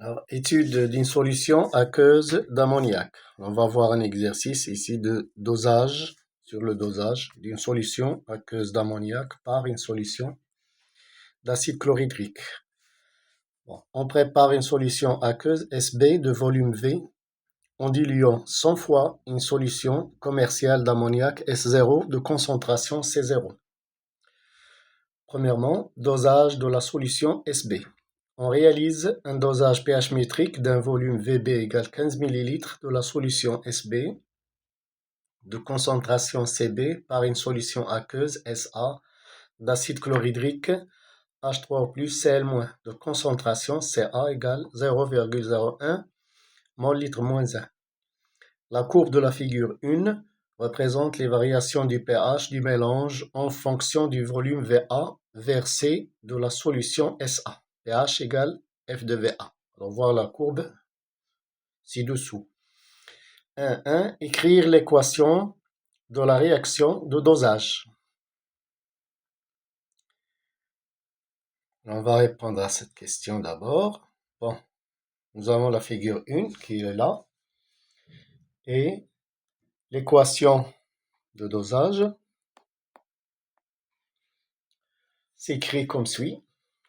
Alors, étude d'une solution aqueuse d'ammoniac. On va voir un exercice ici de dosage, sur le dosage d'une solution aqueuse d'ammoniac par une solution d'acide chlorhydrique. Bon, on prépare une solution aqueuse SB de volume V en diluant 100 fois une solution commerciale d'ammoniac S0 de concentration C0. Premièrement, dosage de la solution SB. On réalise un dosage pH métrique d'un volume VB égale 15 ml de la solution SB de concentration CB par une solution aqueuse SA d'acide chlorhydrique H3O+, Cl- de concentration Ca égale 0,01 mol/litre-1. La courbe de la figure 1 représente les variations du pH du mélange en fonction du volume VA versé de la solution SA. pH égale F de VA. Alors, voir la courbe ci-dessous. 1. Écrire l'équation de la réaction de dosage. On va répondre à cette question d'abord. Bon, nous avons la figure 1 qui est là. Et l'équation de dosage s'écrit comme suit.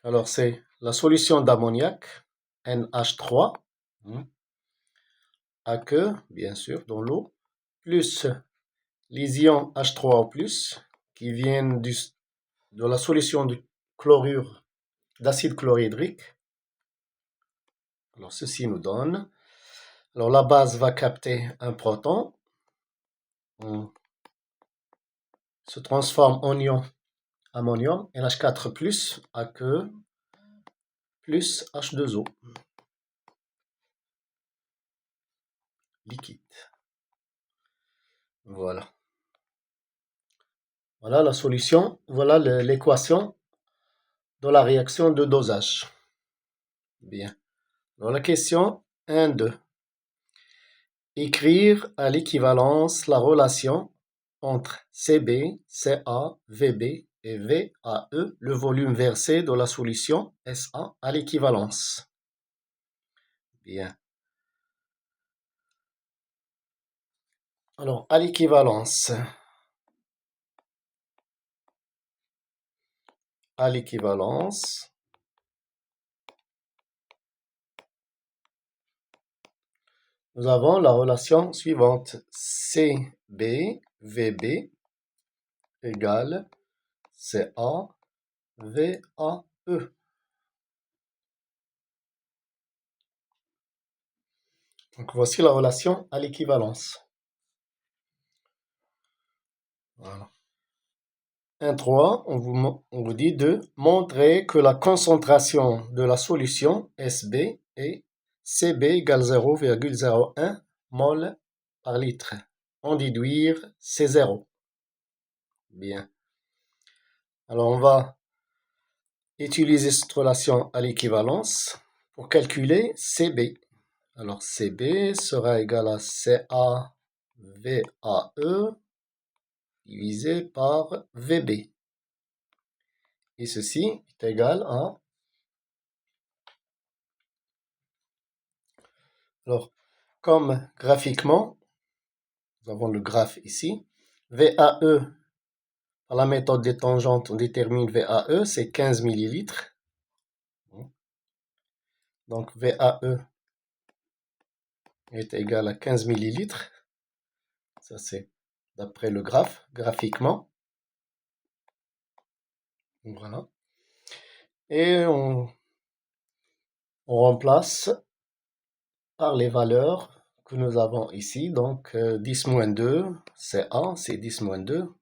Alors, c'est la solution d'ammoniac, NH3, aqueux, bien sûr, dans l'eau, plus les ions H3O+, qui viennent de la solution de chlorure d'acide chlorhydrique. Alors, ceci nous donne. Alors, la base va capter un proton. On se transforme en ion ammonium, NH4+, aqueux, plus H2O, liquide. Voilà. Voilà la solution, voilà l'équation de la réaction de dosage. Bien. Alors la question 1-2. Écrire à l'équivalence la relation entre CB, CA, VB et VAE, le volume versé de la solution SA à l'équivalence. Bien. Alors, à l'équivalence. À l'équivalence. Nous avons la relation suivante. CB, VB égale CA, VAE. Donc voici la relation à l'équivalence. Voilà. 1.3, on vous dit de montrer que la concentration de la solution SB est CB égale 0,01 mol par litre. En déduire C0. Bien. Alors on va utiliser cette relation à l'équivalence pour calculer CB. Alors CB sera égal à CA VAE divisé par VB. Et ceci est égal à... Alors, comme graphiquement, nous avons le graphe ici. VAE, par la méthode des tangentes, on détermine VAE, c'est 15 millilitres. Donc VAE est égal à 15 millilitres. Ça, c'est d'après le graphe, graphiquement. Voilà. Et on remplace par les valeurs que nous avons ici. Donc 10-2, c'est A, c'est 10-2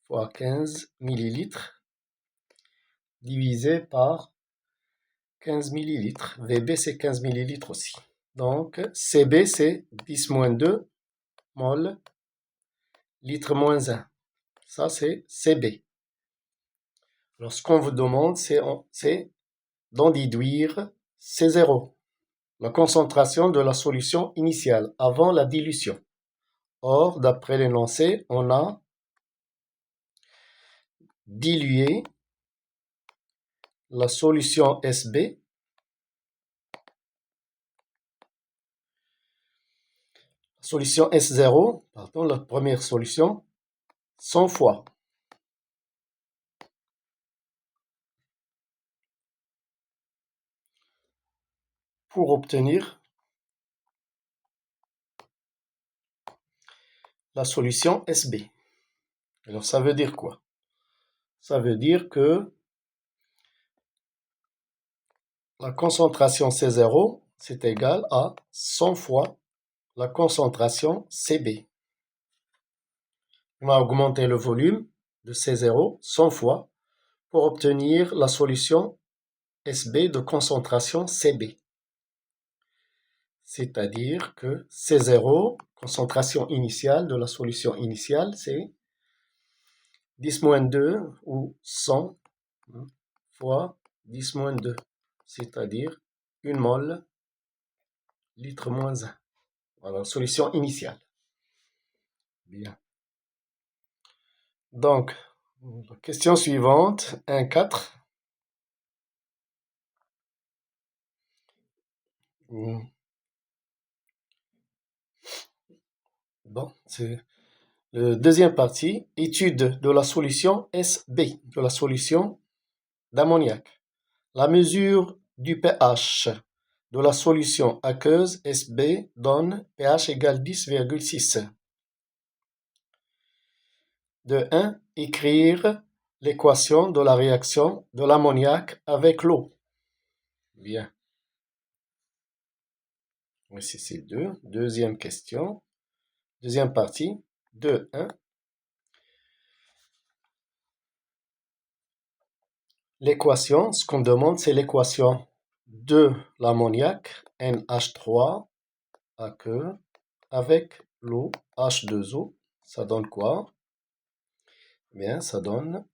fois 15 millilitres divisé par 15 millilitres. VB, c'est 15 millilitres aussi. Donc CB, c'est 10-2 mol litre-1. Ça, c'est CB. Alors, ce qu'on vous demande, c'est d'en déduire C0, la concentration de la solution initiale avant la dilution. Or, d'après l'énoncé, on a dilué la solution SB solution S0, pardon, la première solution, 100 fois. Pour obtenir la solution SB. Alors ça veut dire quoi? Ça veut dire que la concentration C0, c'est égal à 100 fois la concentration CB. On va augmenter le volume de C0 100 fois pour obtenir la solution SB de concentration CB. C'est-à-dire que C0, concentration initiale de la solution initiale, c'est 10-2 ou 100 fois 10-2, c'est-à-dire 1 mol litre moins 1. Voilà, solution initiale. Bien. Donc, question suivante, 1,4. Bon, c'est la deuxième partie, étude de la solution SB, de la solution d'ammoniac. La mesure du pH de la solution aqueuse SB donne pH égale 10,6. De 1, écrire l'équation de la réaction de l'ammoniac avec l'eau. Bien. Ici, c'est 2. Deuxième question. Deuxième partie. 2, 1. L'équation, ce qu'on demande, c'est l'équation de l'ammoniac, NH3, aqueux, avec l'eau, H2O. Ça donne quoi? Bien, ça donne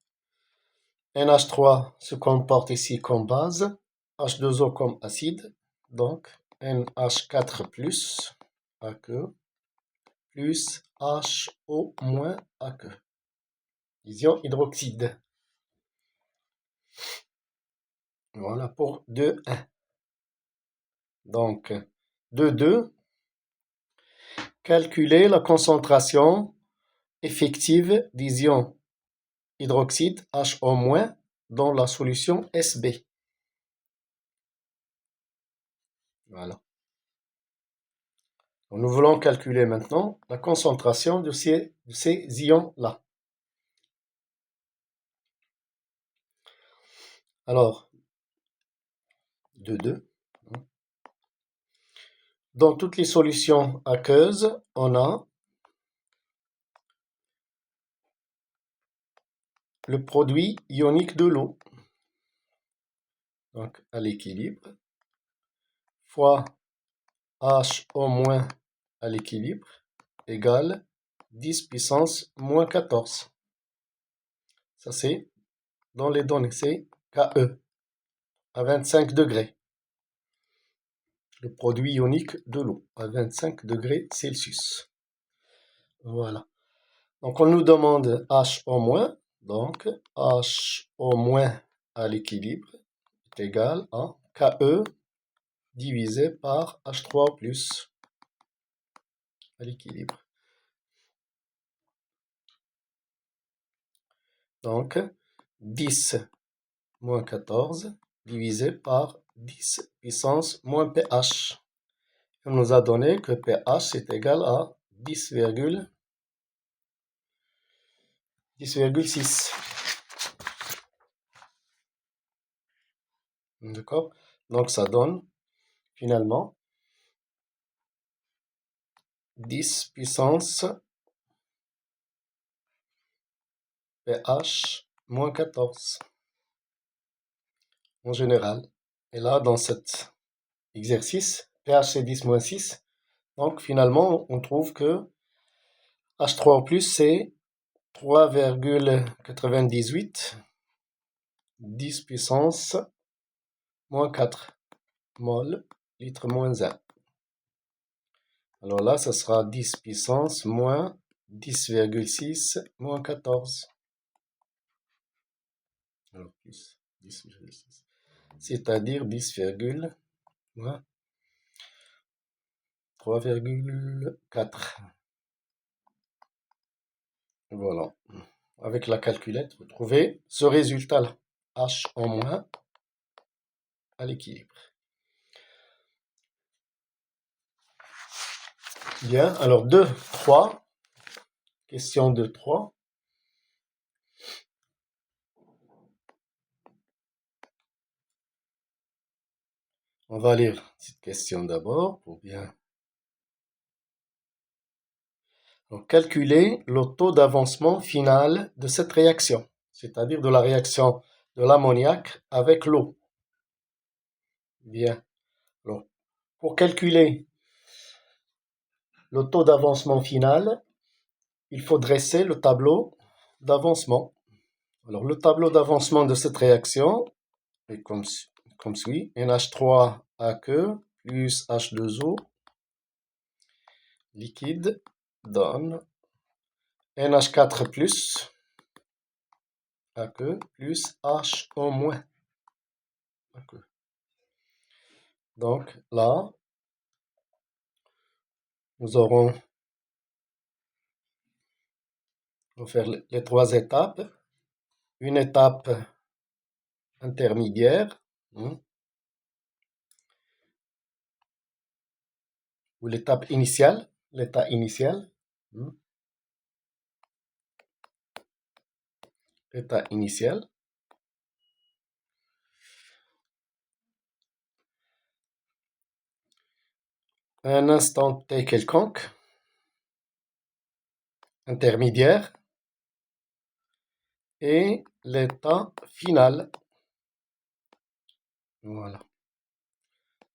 NH3 se comporte ici comme base, H2O comme acide, donc NH4+, aqueux, plus HO- aqueux. Ion hydroxyde. Voilà pour 2, 1. Donc, 2, 2. Calculer la concentration effective des ions hydroxyde HO- dans la solution SB. Voilà. Donc, nous voulons calculer maintenant la concentration de ces ions-là. Alors, 2, 2. Dans toutes les solutions aqueuses, on a le produit ionique de l'eau, donc à l'équilibre, fois HO- à l'équilibre, égale 10 puissance moins 14. Ça, c'est dans les données, c'est KE, à 25 degrés. Le produit ionique de l'eau, à 25 degrés Celsius. Voilà. Donc, on nous demande HO-, donc HO- à l'équilibre est égal à KE divisé par H3+ à l'équilibre. Donc, 10 moins 14 divisé par 10 puissance moins pH. On nous a donné que pH est égal à 10,6. D'accord? Donc, ça donne finalement 10 puissance pH moins 14 en général. Et là, dans cet exercice, pH c'est 10 moins 6. Donc finalement, on trouve que H3O+, c'est 3,98, 10 puissance moins 4 mol, litre moins 1. Alors là, ça sera 10 puissance moins 10,6 moins 14. Alors plus 10,6. C'est-à-dire 10, 3,4. Voilà. Avec la calculette, vous trouvez ce résultat-là. H en moins à l'équilibre. Bien, alors 2, 3. Question 2, 3. On va lire cette question d'abord pour bien. Donc, calculer le taux d'avancement final de cette réaction, c'est-à-dire de la réaction de l'ammoniac avec l'eau. Bien. Alors, pour calculer le taux d'avancement final, il faut dresser le tableau d'avancement. Alors, le tableau d'avancement de cette réaction est comme suit. NH3 aqueux plus H2O liquide donne NH4 plus aqueux plus HO moins aqueux. Donc là, nous aurons on va faire les 3 étapes. Une étape intermédiaire, ou l'étape initiale, l'état initial. État initial. Un instant t quelconque, intermédiaire, et l'état final. Voilà.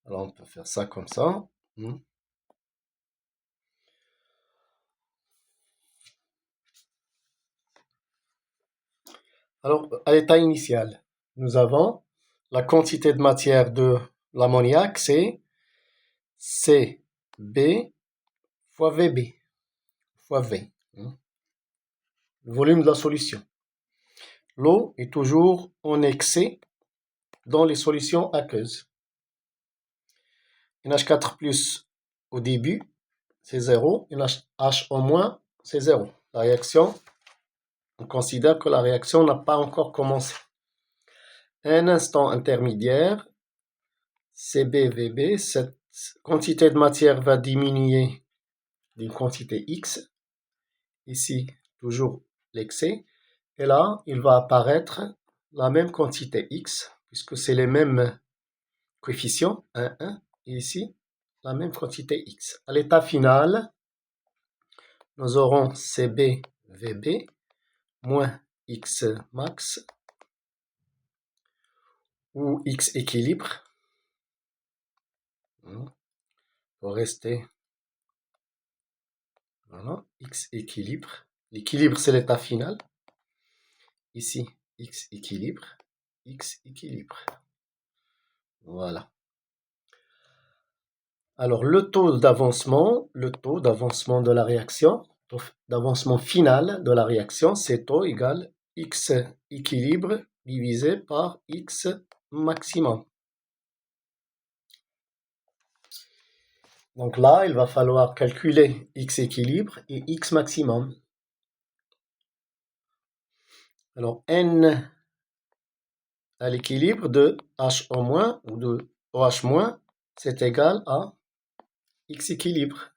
Alors on peut faire ça comme ça. Alors, à l'état initial, nous avons la quantité de matière de l'ammoniac, c'est CB fois VB, fois V. Le volume de la solution. L'eau est toujours en excès dans les solutions aqueuses. NH4 plus au début, c'est 0. NH en moins, c'est 0. La réaction, on considère que la réaction n'a pas encore commencé. Un instant intermédiaire, CBVB, cette quantité de matière va diminuer d'une quantité X. Ici, toujours l'excès. Et là, il va apparaître la même quantité X, puisque c'est les mêmes coefficients, 1, 1, et ici, la même quantité X. À l'état final, nous aurons CBVB moins X max, ou X équilibre. Pour rester. Voilà, X équilibre. L'équilibre, c'est l'état final. Ici, X équilibre. X équilibre. Voilà. Alors, le taux d'avancement de la réaction, d'avancement final de la réaction, c'est taux égale X équilibre divisé par X maximum. Donc là, il va falloir calculer X équilibre et X maximum. Alors, N à l'équilibre de H en moins ou de OH moins, c'est égal à X équilibre.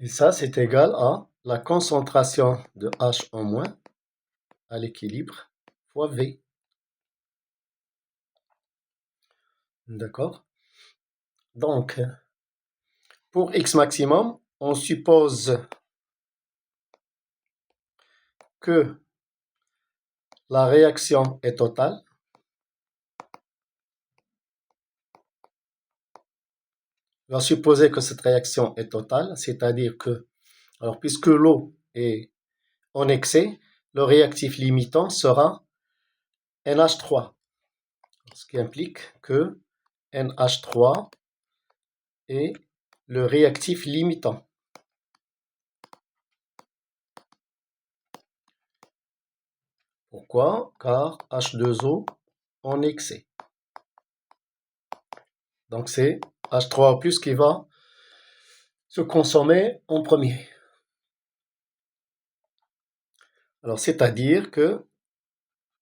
Et ça, c'est égal à la concentration de H en moins à l'équilibre fois V. D'accord? Donc, pour X maximum, on suppose que la réaction est totale. On va supposer que cette réaction est totale, c'est-à-dire que, alors puisque l'eau est en excès, le réactif limitant sera NH3, ce qui implique que NH3 est le réactif limitant. Pourquoi? Car H2O en excès. Donc c'est H3O+ qui va se consommer en premier. Alors c'est-à-dire que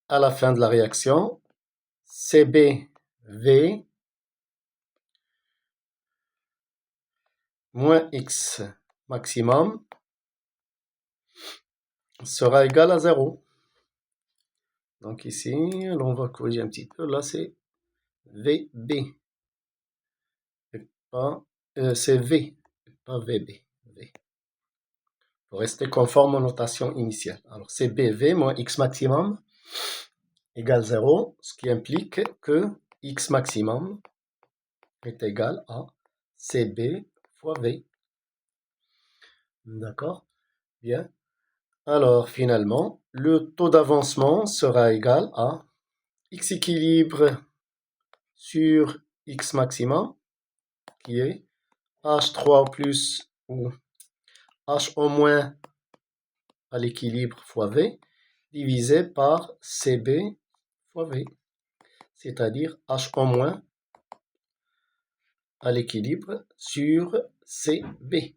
à la fin de la réaction, CbV moins X maximum sera égal à 0. Donc ici, on va corriger un petit peu. Là, c'est VB. C'est V, pas VB. V. Pour rester conforme aux notations initiales. Alors, c'est BV moins X maximum égale 0, ce qui implique que X maximum est égal à CB fois V. D'accord? Bien. Alors, finalement, le taux d'avancement sera égal à X équilibre sur X maximum, qui est H3+ ou HO- à l'équilibre fois V, divisé par CB fois V, c'est-à-dire HO- à l'équilibre sur CB.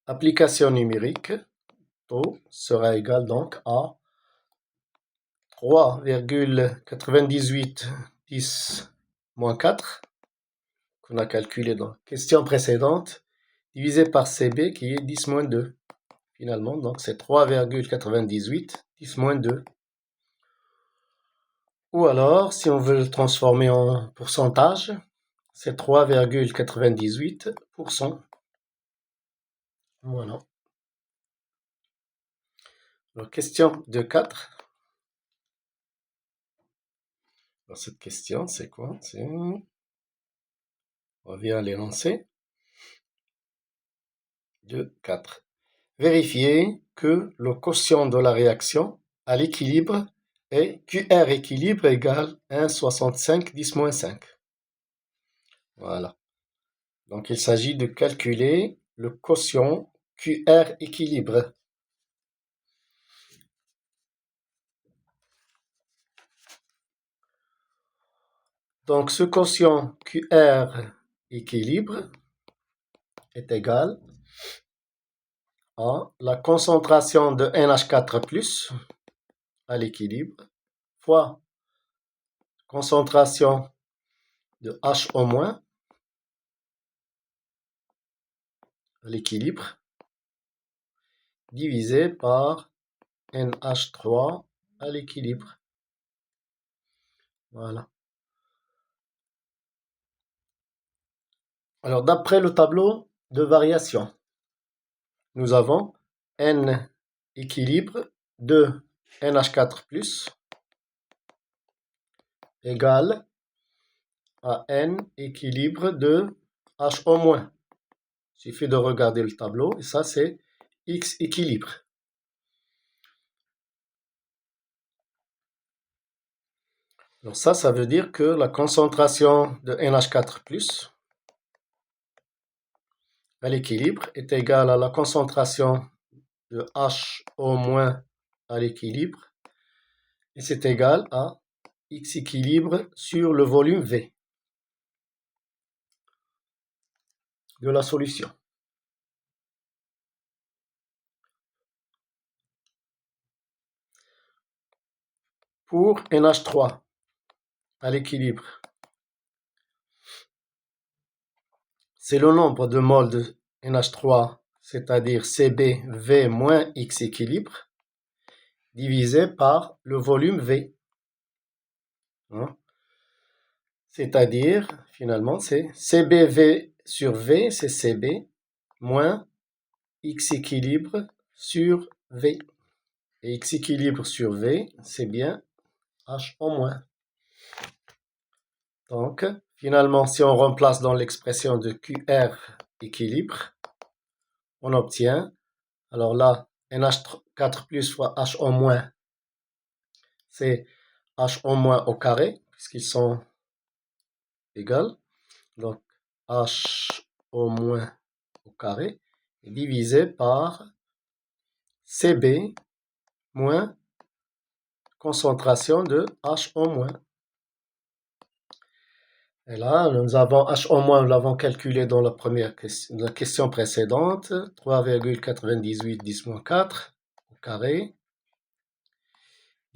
Application numérique, taux sera égal donc à 3,98 10 moins 4, qu'on a calculé dans la question précédente, divisé par CB qui est 10 moins 2. Finalement, donc c'est 3,98 10 moins 2. Ou alors, si on veut le transformer en pourcentage, c'est 3,98%. Voilà. Alors, question de 4. Alors, cette question, c'est quoi? On vient l'énoncer. De 4. Vérifier que le quotient de la réaction à l'équilibre est QR équilibre égale 1,65 10 moins 5. Voilà. Donc, il s'agit de calculer le quotient QR équilibre. Donc, ce quotient QR équilibre est égal à la concentration de NH4+ à l'équilibre fois concentration de HO- à l'équilibre divisé par NH3 à l'équilibre. Voilà. Alors, d'après le tableau de variation, nous avons N équilibre de NH4+ égale à N équilibre de HO-. Il suffit de regarder le tableau et ça, c'est X équilibre. Alors ça veut dire que la concentration de NH4+ à l'équilibre est égale à la concentration de HO- à l'équilibre et c'est égal à X équilibre sur le volume V de la solution. Pour NH3 à l'équilibre, c'est le nombre de moles de NH3, c'est-à-dire CbV moins X équilibre, divisé par le volume V. C'est-à-dire, finalement, c'est CbV sur V, c'est Cb, moins X équilibre sur V. Et X équilibre sur V, c'est bien HO-. Donc, finalement, si on remplace dans l'expression de QR équilibre, on obtient, alors là, NH4+ fois HO-, c'est HO- au carré, puisqu'ils sont égaux. Donc, HO- au carré, divisé par CB moins concentration de HO-. Et là, nous avons HO-, nous l'avons calculé dans la question précédente, 3,98 10-4 au carré,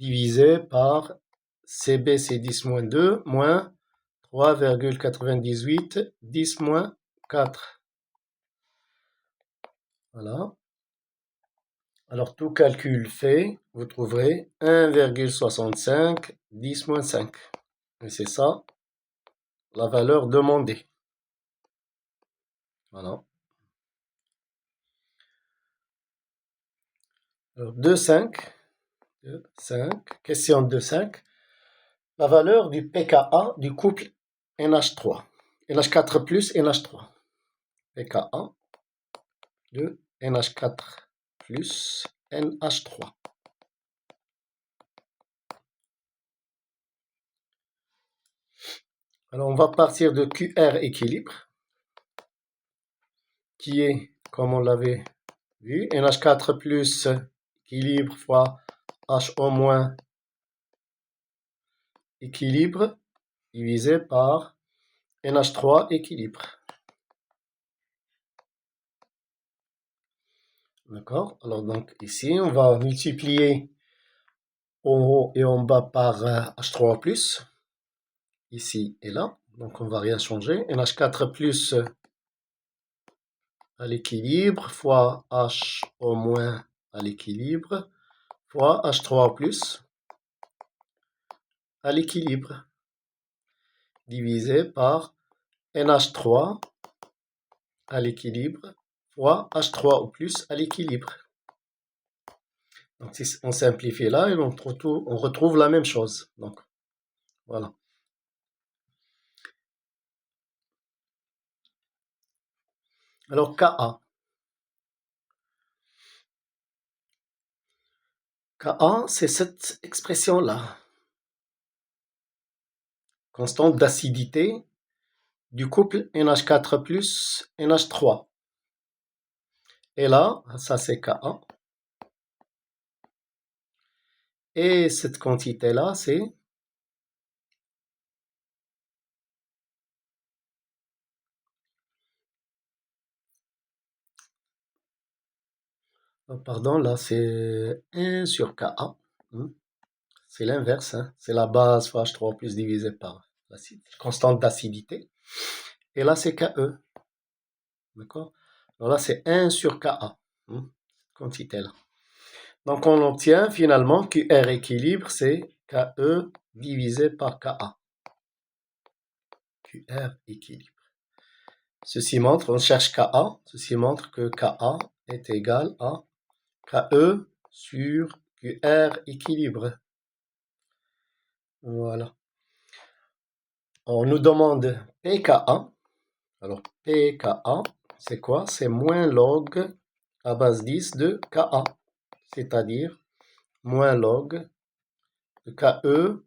divisé par CB, c'est 10-2, moins 3,98 10-4. Voilà. Alors, tout calcul fait, vous trouverez 1,65 10-5. Et c'est ça, la valeur demandée. Voilà. Alors, 2,5, question 2,5. La valeur du pKa du couple NH3. NH4 plus NH3. pKa de NH4 plus NH3. Alors, on va partir de QR équilibre, qui est, comme on l'avait vu, NH4 plus équilibre fois HO moins équilibre divisé par NH3 équilibre. D'accord? Alors, donc, ici, on va multiplier en haut et en bas par H3+, ici et là. Donc, on ne va rien changer. NH4 plus à l'équilibre fois HO moins à l'équilibre fois H3 plus à l'équilibre divisé par NH3 à l'équilibre fois H3 au plus à l'équilibre. Donc, si on simplifie là, et on retrouve la même chose. Donc, voilà. Alors, Ka. Ka, c'est cette expression-là. Constante d'acidité du couple NH4 plus NH3. Et là, ça c'est Ka. Et cette quantité-là, c'est pardon, là c'est 1 sur Ka. C'est l'inverse, hein. C'est la base fois H3 plus divisé par la constante d'acidité. Et là c'est Ke. D'accord? Alors là c'est 1 sur Ka. Quantité-là. Donc on obtient finalement QR équilibre, c'est Ke divisé par Ka. QR équilibre. Ceci montre, on cherche Ka, ceci montre que Ka est égal à Ke sur QR équilibre. Voilà. On nous demande pKa. Alors pKa, c'est quoi? C'est moins log à base 10 de Ka, c'est-à-dire moins log de Ke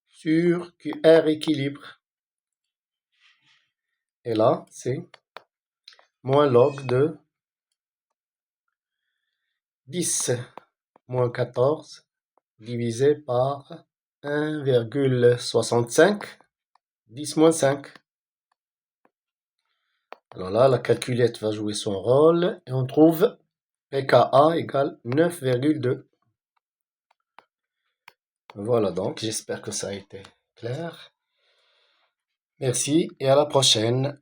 sur QR équilibre. Et là, c'est moins log de 10 moins 14 divisé par 1,65 10 moins 5. Alors là, la calculette va jouer son rôle et on trouve pKa égale 9,2. Voilà donc, j'espère que ça a été clair. Merci et à la prochaine.